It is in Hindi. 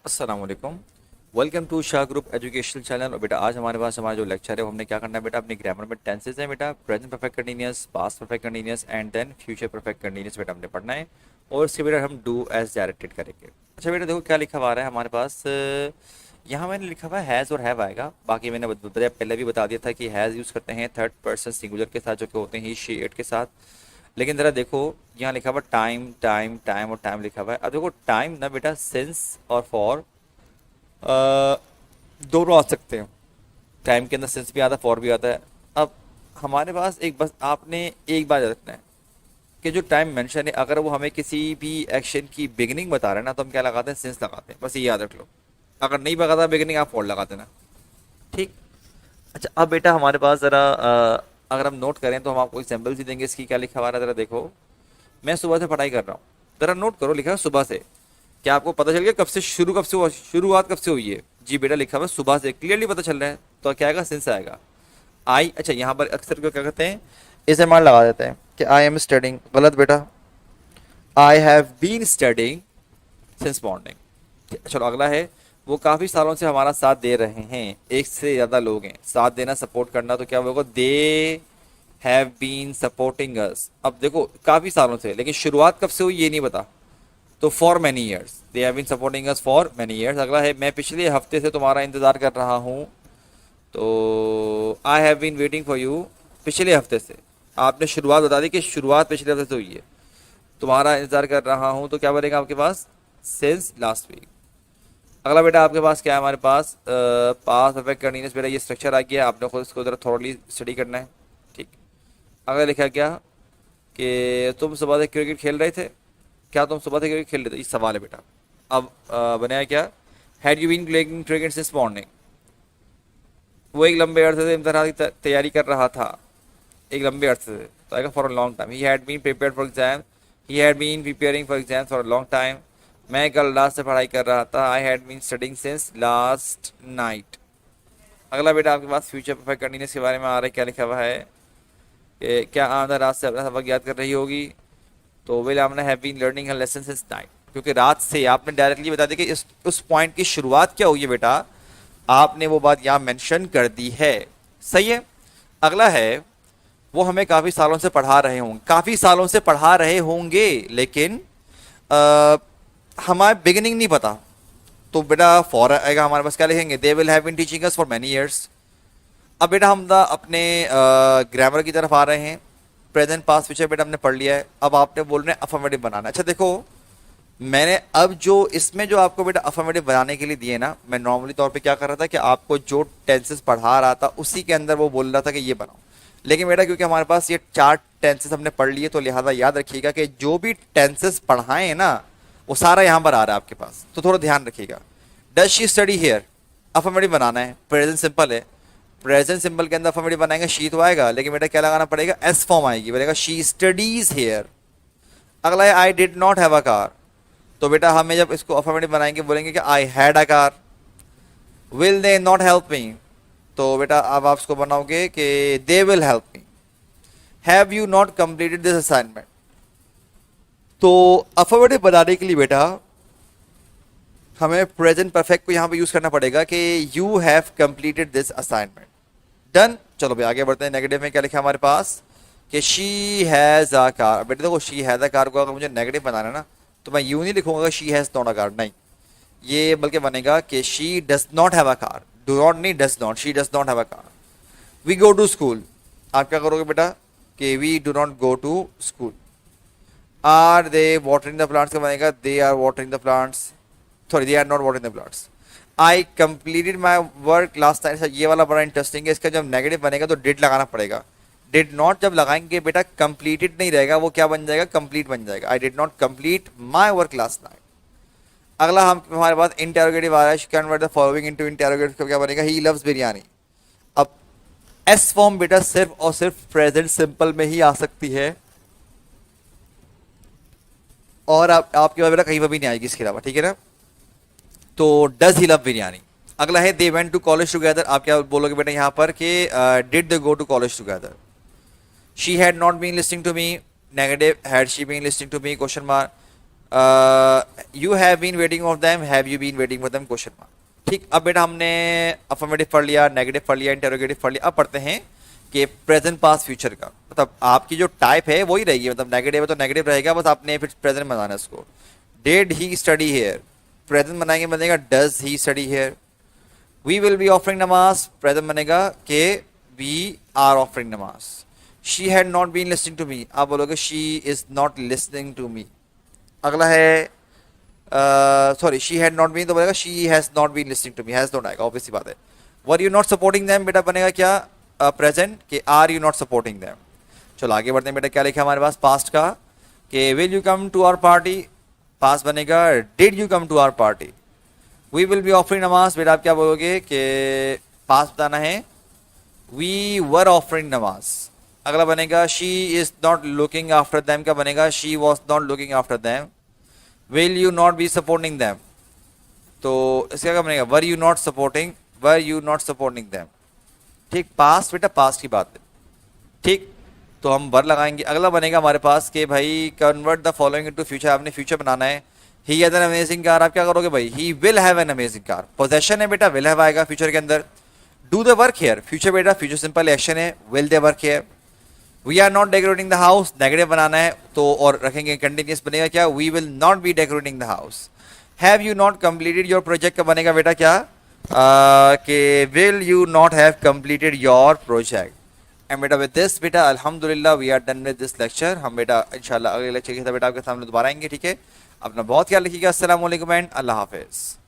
अस्सलाम वालेकुम। Welcome to Shah group educational channel. और बेटा आज हमारे पास हमारा जो लेक्चर है वो हमने क्या करना है बेटा, अपनी ग्रामर में टेंसेज हैं बेटा, present perfect continuous, past perfect continuous and then future perfect continuous बेटा हमने पढ़ना है। और इसके बेटा हम डू एज डायरेक्टेड करेंगे। अच्छा बेटा देखो क्या लिखा हुआ आ रहा है हमारे पास। यहाँ मैंने लिखा हुआ है हैज़ और हैव आएगा। बाकी मैंने बताया, पहले भी बता दिया था कि हैज़ यूज़ करते हैं थर्ड पर्सन सिंगुलर के साथ, जो कि होते हैं ही शी इट के साथ। लेकिन ज़रा देखो, यहाँ लिखा हुआ टाइम टाइम टाइम और टाइम लिखा हुआ है। अब देखो टाइम ना बेटा सिंस और फॉर दोनों आ सकते हैं। टाइम के अंदर सेंस भी आता है, फॉर भी आता है। अब हमारे पास एक बस आपने एक बात याद रखना है कि जो टाइम मेंशन है, अगर वो हमें किसी भी एक्शन की बिगिनिंग बता रहे हैं ना, तो हम क्या लगाते हैं, सेंस लगाते हैं। बस ये याद रख लो। अगर नहीं बताता बिगिनिंग, आप फॉर लगा देना। ठीक। अच्छा अब बेटा हमारे पास ज़रा अगर हम नोट करें तो हम आपको एग्जाम्पल भी देंगे इसकी। क्या लिखा हुआ है ज़रा देखो। मैं सुबह से पढ़ाई कर रहा हूँ। ज़रा नोट करो, लिखा है सुबह से। क्या आपको पता चल गया कब से शुरू, कब से हुआ, शुरुआत कब से हुई है? जी बेटा लिखा हुआ है सुबह से, क्लियरली पता चल रहा है। तो क्या आएगा, सिंस आएगा। आई, अच्छा यहाँ पर अक्सर को क्या कहते हैं, इसे मान लगा देते हैं कि आई एम स्टडिंग। गलत बेटा, I have been studying since morning. चलो अगला है, वो काफ़ी सालों से हमारा साथ दे रहे हैं। एक से ज़्यादा लोग हैं। साथ देना, सपोर्ट करना, तो क्या होगा, they have been supporting us. अब देखो काफ़ी सालों से, लेकिन शुरुआत कब से हुई ये नहीं पता। तो for many years, they have been supporting us for many years. अगला है, मैं पिछले हफ्ते से तुम्हारा इंतज़ार कर रहा हूँ। तो I have been waiting for you, पिछले हफ्ते से। आपने शुरुआत बता दी कि शुरुआत पिछले हफ्ते से हुई है। तुम्हारा इंतज़ार कर रहा हूँ, तो क्या बनेगा आपके पास, सिंस लास्ट वीक। अगला बेटा आपके पास क्या है, हमारे पास पास परफेक्ट कंटीन्यूअस। बेटा ये स्ट्रक्चर आ गया, आपने खुद इसको ज़रा थॉरली स्टडी करना है। ठीक। अगला लिखा क्या कि तुम सुबह से क्रिकेट खेल रहे थे। क्या तुम सुबह से क्रिकेट खेल रहे थे, ये सवाल है बेटा। अब बनाया क्या, had you been playing cricket since morning. वो एक लंबे अरसे से इम्तहान की तैयारी कर रहा था। एक लंबे अरसे से, तो आएगा for a long time. He had been prepared for exam. He had been preparing for exam for a long time. मैं कल रात से पढ़ाई कर रहा था। I had been studying since last night. अगला बेटा आपके पास फ्यूचर परफेक्ट कंटीन्यूअस के बारे में आ रहा है। क्या लिखा हुआ है कि क्या आमना रात से अपना सबक याद कर रही होगी। तो will Amna have been learning her lesson since night. क्योंकि रात से आपने डायरेक्टली बता दिया कि उस पॉइंट की शुरुआत क्या हुई है बेटा, आपने वो बात यहाँ मेंशन कर दी है। सही है। अगला है, वो हमें काफ़ी सालों से पढ़ा रहे होंगे। काफ़ी सालों से पढ़ा रहे होंगे, लेकिन आ, हमारे बिगिनिंग नहीं पता। तो बेटा फॉर आएगा हमारे पास। क्या लिखेंगे, they will have been teaching us for many years. अब बेटा हम अपने ग्रामर की तरफ आ रहे हैं। प्रेजेंट पास्ट फ्यूचर बेटा हमने पढ़ लिया है। अब आपने बोल रहे हैं अफर्मेटिव बनाना। अच्छा देखो, मैंने अब जो इसमें जो आपको बेटा अफर्मेटिव बनाने के लिए दिए ना, मैं नॉर्मली तौर पे क्या कर रहा था कि आपको जो टेंसेस पढ़ा रहा था उसी के अंदर वो बोल रहा था कि ये बनाओ। लेकिन बेटा क्योंकि हमारे पास ये चार टेंसेस हमने पढ़ लिए, तो लिहाजा याद रखिएगा कि जो भी टेंसेस पढ़ाए हैं ना, वो सारा यहाँ पर आ रहा है आपके पास। तो थोड़ा ध्यान रखिएगा। Does she study here, affirmative बनाना है। प्रेजेंट सिंपल है, प्रेजेंट सिंपल के अंदर अफर्मेटिव बनाएंगे, शी तो आएगा, लेकिन बेटा क्या लगाना पड़ेगा, एस फॉर्म आएगी, बोलेगा शी स्टडीज हेयर। अगला है, I did not have a car. तो बेटा हमें जब इसको अफर्मेटिव बनाएंगे बोलेंगे कि I had a car. Will they not help me. तो बेटा अब आप इसको बनाओगे कि they will help me. Have you not completed this assignment. तो अफर्मेटिव बनाने के लिए बेटा हमें प्रेजेंट परफेक्ट को यहाँ पे यूज करना पड़ेगा कि you have completed this assignment. Done. चलो भाई आगे बढ़ते हैं। नेगेटिव में क्या लिखा है हमारे पास कि शी हैज अ कार। बेटा देखो, शी हैज अ कार को अगर मुझे नेगेटिव बनाना है ना, तो मैं यूं नहीं लिखूंगा she has not a car, नहीं। ये बल्कि बनेगा कि she does not have a car. Do not नहीं, does not, she does not have a car. We go to school. आप क्या करोगे बेटा कि we do not go to school. Are they watering the plants का बनेगा they are watering the plants. Sorry, they are not watering the plants. I completed my work last time. ये वाला बड़ा इंटरेस्टिंग है। इसका जब नेगेटिव बनेगा तो डिड लगाना पड़ेगा। डिड नॉट जब लगाएंगे बेटा कंप्लीटेड नहीं रहेगा, वो क्या बन जाएगा, कंप्लीट बन जाएगा। आई did not complete my work last night. अगला हम हमारे पास इंटेरोगेटिव आ रहा है। Convert the following into interrogative, क्या बनेगा, ही लव्स बिरयानी। अब एस फॉर्म बेटा सिर्फ और सिर्फ प्रेजेंट सिंपल में ही आ सकती है, और आपके पास बेटा कहीं पर भी नहीं आएगी इसके अलावा, ठीक है ना। तो डज ही लव बिरयानी। अगला है, they went to college together. आप क्या बोलोगे बेटा यहाँ पर कि did they go to college together. She had not been listening to me, negative, had she been listening to me, question mark. You have been waiting of them, have you been waiting for them, question mark. ठीक, अब बेटा हमने अफर्मेटिव पढ़ लिया, नेगेटिव पढ़ लिया, इंटेरोगेटिव पढ़ लिया। अब पढ़ते हैं कि प्रेजेंट पास्ट फ्यूचर का, मतलब आपकी जो टाइप है वही रहेगी, मतलब नेगेटिव है तो नेगेटिव रहेगा, बस आपने फिर प्रेजेंट बनाना है उसको। Did he study here, present बनाएंगे, बनेगा does he study here. We will be offering नमाज, प्रेजेंट बनेगा कि वी आर ऑफरिंग नमाज। She had not been listening to me, आप बोलोगे she is not listening to me. अगला है sorry, she had not been तो बनेगा she has not been listening to me, has not आएगा, ऑब्वियस सी बात है। Were you not supporting them, बेटा बनेगा क्या प्रेजेंट कि are you not supporting them. चलो आगे बढ़ते हैं बेटा, क्या लिखा है हमारे पास पास्ट का कि will you come to our party, past बनेगा did you come to our party. We will be offering नमाज, बेटा आप क्या बोलोगे कि पास्ट बताना है वी वर ऑफरिंग नमाज। अगला बनेगा she is not looking after them, क्या बनेगा she was not looking after them. Will you not be supporting them, तो इसका क्या बनेगा वर you not supporting, were you not supporting them. ठीक, पास्ट बेटा पास्ट की बात है। ठीक, तो हम वर लगाएंगे। अगला बनेगा हमारे पास कि भाई convert the following into future, आपने फ्यूचर बनाना है। He has an amazing car, आप क्या करोगे भाई he will have an amazing car. Possession है बेटा विल हैव आएगा फ्यूचर के अंदर। Do the work here, future बेटा फ्यूचर सिंपल एक्शन है, will they work here. We are not decorating the house, negative बनाना है तो और रखेंगे कंटिन्यूस, बनेगा क्या we will not B decorating the house. Have you not completed your project का बनेगा बेटा क्या कि will you not have completed your project. And बेटा विद दिस बेटा अल्हम्दुलिल्लाह we are done with this lecture. हम बेटा इंशाल्लाह अगले लेक्चर के साथ बेटा आपके सामने दोबारा आएंगे। ठीक है, अपना बहुत ख्याल रखिएगा। अस्सलाम वालेकुम एंड अल्लाह हाफिज़।